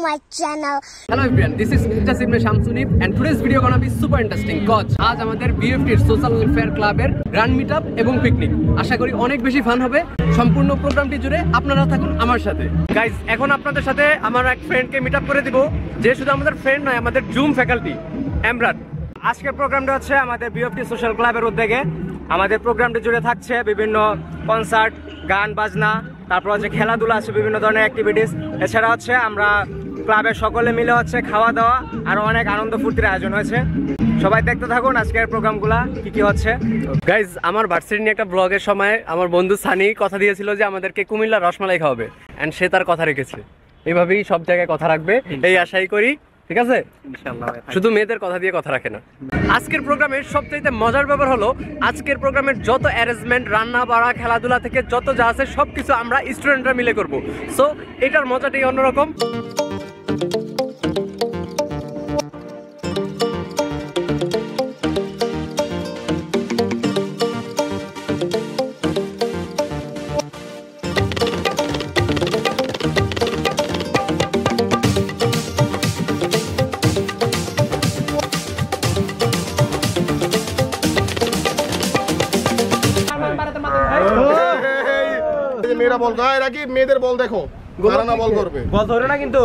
my channel. Hello everyone, this is Mr. Simne Shamsunif and today's video gonna be super interesting cause আজ আমাদের BFT এর social welfare ক্লাবের run meetup এবং picnic. আশা করি অনেক বেশি ফান হবে। সম্পূর্ণ প্রোগ্রামটি জুড়ে আপনারা থাকুন আমার সাথে। গাইস, এখন আপনাদের সাথে আমার এক ফ্রেন্ডকে মিটআপ করে দিব যে শুধু আমাদের ফ্রেন্ড নয়, আমাদের জুম ফ্যাকাল্টি এমরান। আজকের প্রোগ্রামটা হচ্ছে আমাদের BFT সোশ্যাল ক্লাবের উদ্যোগে। আমাদের প্রোগ্রামটি জুড়ে থাকছে বিভিন্ন কনসার্ট, গান বাজনা, তারপর হচ্ছে খেলাধুলা আছে, বিভিন্ন ধরনের অ্যাক্টিভিটিস। এছাড়া হচ্ছে আমরা ক্লাবের সকলে মিলে হচ্ছে খাওয়া দাওয়া আর অনেক আনন্দ ফুর্তির আয়োজন হয়েছে। সবাই দেখতে থাকুন আজকের প্রোগ্রামগুলা কি হচ্ছে। গাইজ, আমার ভার্সিটি নিয়ে একটা ব্লগের সময় আমার বন্ধু সানি কথা দিয়েছিল যে আমাদেরকে কুমিল্লা রসমালাই খাওয়াবে, অ্যান্ড সে তার কথা রেখেছে। এইভাবেই সব জায়গায় কথা রাখবে এই আশাই করি, ঠিক আছে? শুধু মেয়েদের কথা দিয়ে কথা রাখে না। আজকের প্রোগ্রামের সবচাইতে মজার ব্যাপার হলো আজকের প্রোগ্রামের যত অ্যারেঞ্জমেন্ট, রান্না বাড়া, খেলাধুলা থেকে যত যা আছে সবকিছু আমরা স্টুডেন্টরা মিলে করব। সো এটার মজাটাই অন্যরকম। মেয়েরা বল গায় রাখি, মেয়েদের বল দেখো, না বল করবে, বল ধরে না কিন্তু।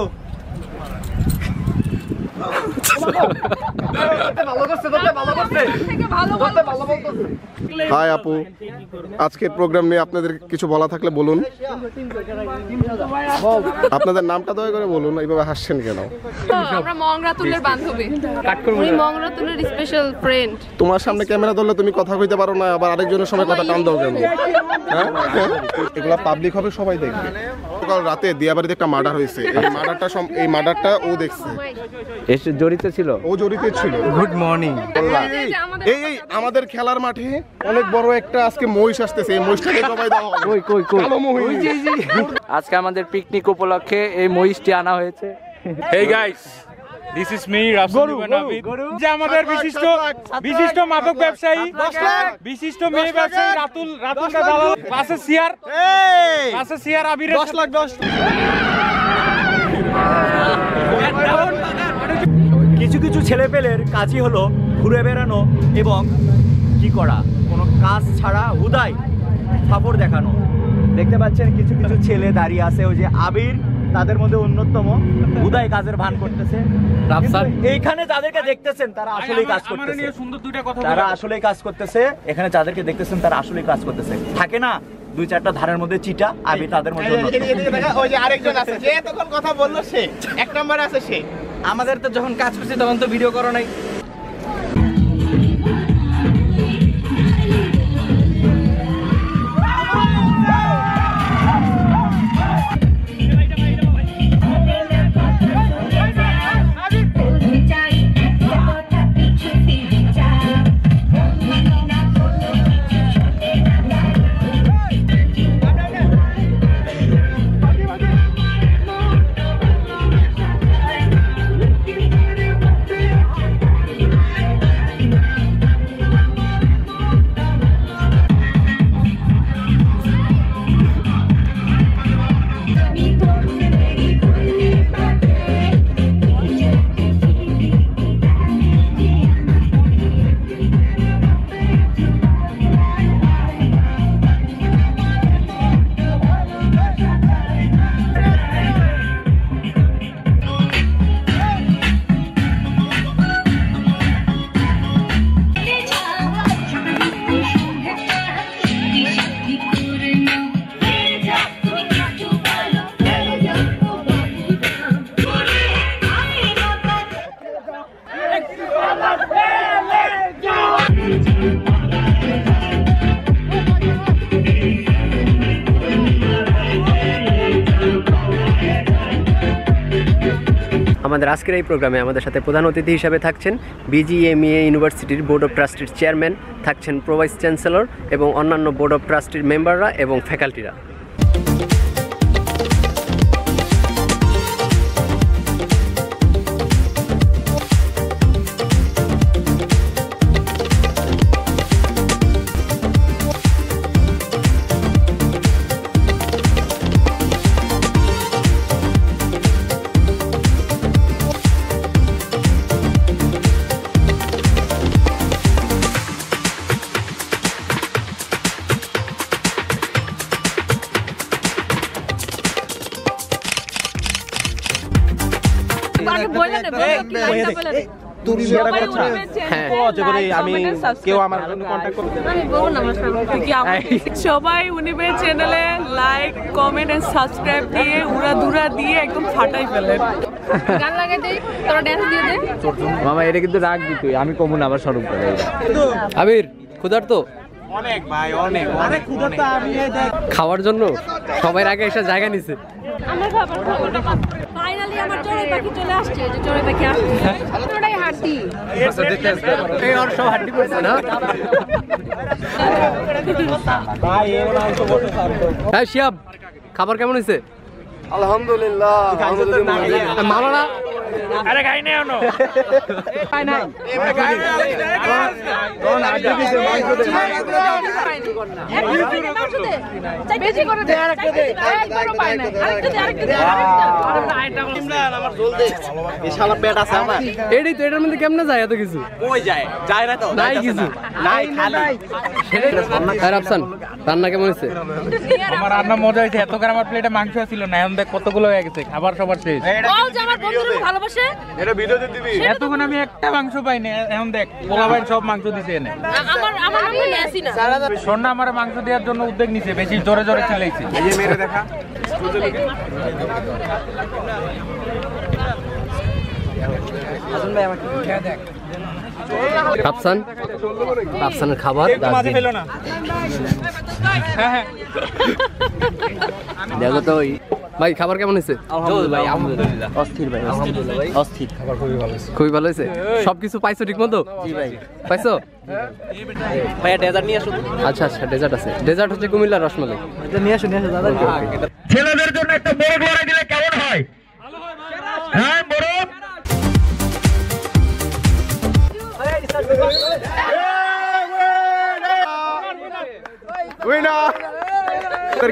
হাই আপু, আজকের প্রোগ্রাম নিয়ে আপনাদের কিছু বলা থাকলে বলুন। আপনাদের নামটা দয়া করে বলুন, এইভাবে হাসছেন কেন? আমরা মংরাতুলের বান্ধবী, উনি মংরাতুলের স্পেশাল ফ্রেন্ড। তোমার সামনে ক্যামেরা ধরলে তুমি কথা কইতে পারো না, আবার আরেকজনের সময় কথা টান দাও কেন? এগুলা পাবলিক হবে, সবাই দেখবে। কাল রাতে দিয়াবাড়িতে একটা মার্ডার হয়েছে, এই মার্ডারটা ও দেখছে, এসে জড়িত ছিল, ও জড়িত ছিল। Good morning. এই আমাদের খেলার মাঠে অনেক বড় একটা আজকে মহিষ আসতেছে, এই মহিষটাকে জবাই দাও। কই কালো মহিষ। আজকে আমাদের পিকনিক উপলক্ষে এই মহিষটি আনা হয়েছে। Hey guys, this is me Rasul Navid. যে আমাদের বিশিষ্ট মাদক ব্যবসায়ী, বিশিষ্ট মেয়ে ব্যবসায়ী রাতুল দালাল, পাশে সিয়ার আবির 10 লাখ 10। কিছু ছেলেপেলের কাজই হলো ঘুরে বেড়ানো এবং কি করা, কোনো কাজ ছাড়া হুদাই ফাপড় দেখানো। দেখতে পাচ্ছেন কিছু ছেলে দাঁড়িয়ে আছে, ওই যে আবির তাদের মধ্যে অন্যতম, হুদাই কাজের ভান করতেছে। এইখানে যাদেরকে দেখতেছেন তারা আসলেই কাজ করতেছে, তারা আসলেই কাজ করতেছে। এখানে যাদেরকে দেখতেছেন তারা আসলেই কাজ করতেছে। থাকে না 2-4টা ধারের মধ্যে চিটা, আবির তাদের মধ্যে ওই যে আরেকজন আছে যে তখন কথা বললো, সে এক নম্বরে আছে। সে আমাদের তো যখন কাজ করছে তখন তো ভিডিও করো নাই। আমাদের আজকের এই প্রোগ্রামে আমাদের সাথে প্রধান অতিথি হিসেবে থাকছেন BGMEA ইউনিভার্সিটির বোর্ড অফ ট্রাস্টির চেয়ারম্যান, থাকছেন প্রো ভাইস চ্যান্সেলর এবং অন্যান্য বোর্ড অফ ট্রাস্টির মেম্বাররা এবং ফ্যাকাল্টিরা। আগে বলে দে কি লাইনটা বলে দে তুমি শেয়ার করছ আমি কেউ আমার কন্টাক্ট করতে আমি বলবো না সবাই উনিবের চ্যানেলে লাইক কমেন্ট এন্ড সাবস্ক্রাইব দিয়ে উড়াধুরা দিয়ে একদম ফাটাই ফেলেন গান লাগাই দেই তোরা ডান্স দিয়ে দে মামা এটা কিন্তু রাগ দিত আমি কমু না আবার শরম করে আবির ক্ষুধার্ত অনেক ভাই অনেক অনেক ক্ষুধার্ত আমি খাওয়ার জন্য সবাই আগে এসে জায়গা নিছে আমরা খাবার ফাইনালি আমার চড়ুই পাখি চলে আসছে যে চড়ুই পাখি আসছে পুরোটাই হাড্ডি এই ওর সব হাড্ডি করছে না হ্যাঁ শিয়াব খাবার কেমন হয়েছে আলহামদুলিল্লাহ মামারা আরে গাই নেও না পাই না বেশি করে দে আরেকটা দে একবারও পায় না আরেকটা দে আরেকটা দে আমার জল দে এই শালা পেট আছে আমার এটাই তো এটার মধ্যে কেমনে যায় এত কিছু কই যায় যায় না তো নাই কিছু নাই খালি আর আফসান রান্না কেমন হয়েছে আমার রান্না মজা হয়েছে এত করে আমার প্লেটে মাংস ছিল না এখন দেখ কতগুলো হয়ে গেছে খাবার সবার শেষ বল যে আমার বন্ধুরা ভালোবাসে এটা ভিডিওতে দিবি এতক্ষণ আমি একটা মাংস পাইনি এখন দেখ পোলা ভাই সব মাংস দিছে এনে আমার আমার আমি নেছি না সোনা আমার মাংস দেওয়ার জন্য উদ্যোগ নিছে বেশি জোরে জোরে চিল্লাইছে এই যে মেরে দেখা আফসান আফসানের খাবার দেখো তো ভাই খাবার কেমন হয়েছে খুবই ভালো হয়েছে সবকিছু পাইছো ঠিক মতো পাইছো ভাইয়া ডেজার্ট নিয়ে আসুন আচ্ছা আচ্ছা ডেজার্ট আছে ডেজার্ট হচ্ছে কুমিল্লার রসমালাই নিয়ে আসুন দাদা ছেলেদের জন্য একটা মোরগ লড়াই দিলে কেমন হয় হ্যাঁ মোরগ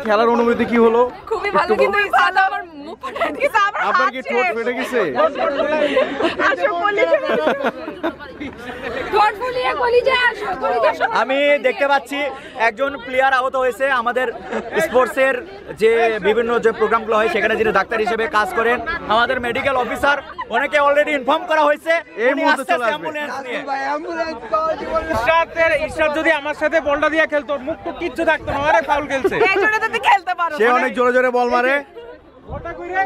খেলার অনুভূতি কি হলো খুবই ভালো কিন্তু এই সাদা আমার মুখ ফাটাই দিয়েছে আপনার কি ঠোঁট ফেটে গেছে আসো বলি ঠোঁট ফুলিয়ে কলিজা আসো কলিজা আসো আমি দেখতে পাচ্ছি একজন প্লেয়ার আহত হয়েছে আমাদের স্পোর্টসের যে বিভিন্ন যে প্রোগ্রামগুলো হয় সেখানে যিনি ডাক্তার হিসেবে কাজ করেন আমাদের মেডিকেল অফিসার ওনাকে অলরেডি ইনফর্ম করা হয়েছে এই উনি মুহূর্তে আসতেছে চলে আসবে। অ্যাম্বুলেন্স নিয়ে ইশরাত যদি আমার সাথে বলটা দিয়ে খেলতো মুখ তো কিচ্ছু থাকতো না আরে ফাউল খেলছে এই জন্য তো তুই খেলতে পারো সে অনেক জোরে জোরে বল মারে ওটা কইরে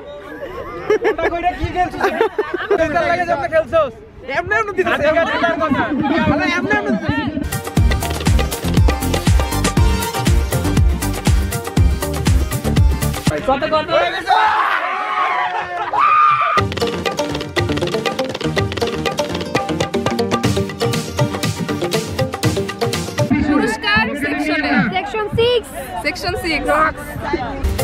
কি খেলছিস তোর লাগে যেমন খেলছস এমনি এমনি দিছিস কথা আরে এমনি এমনি কত কত পুরস্কার সেকশন 6 সেকশন 6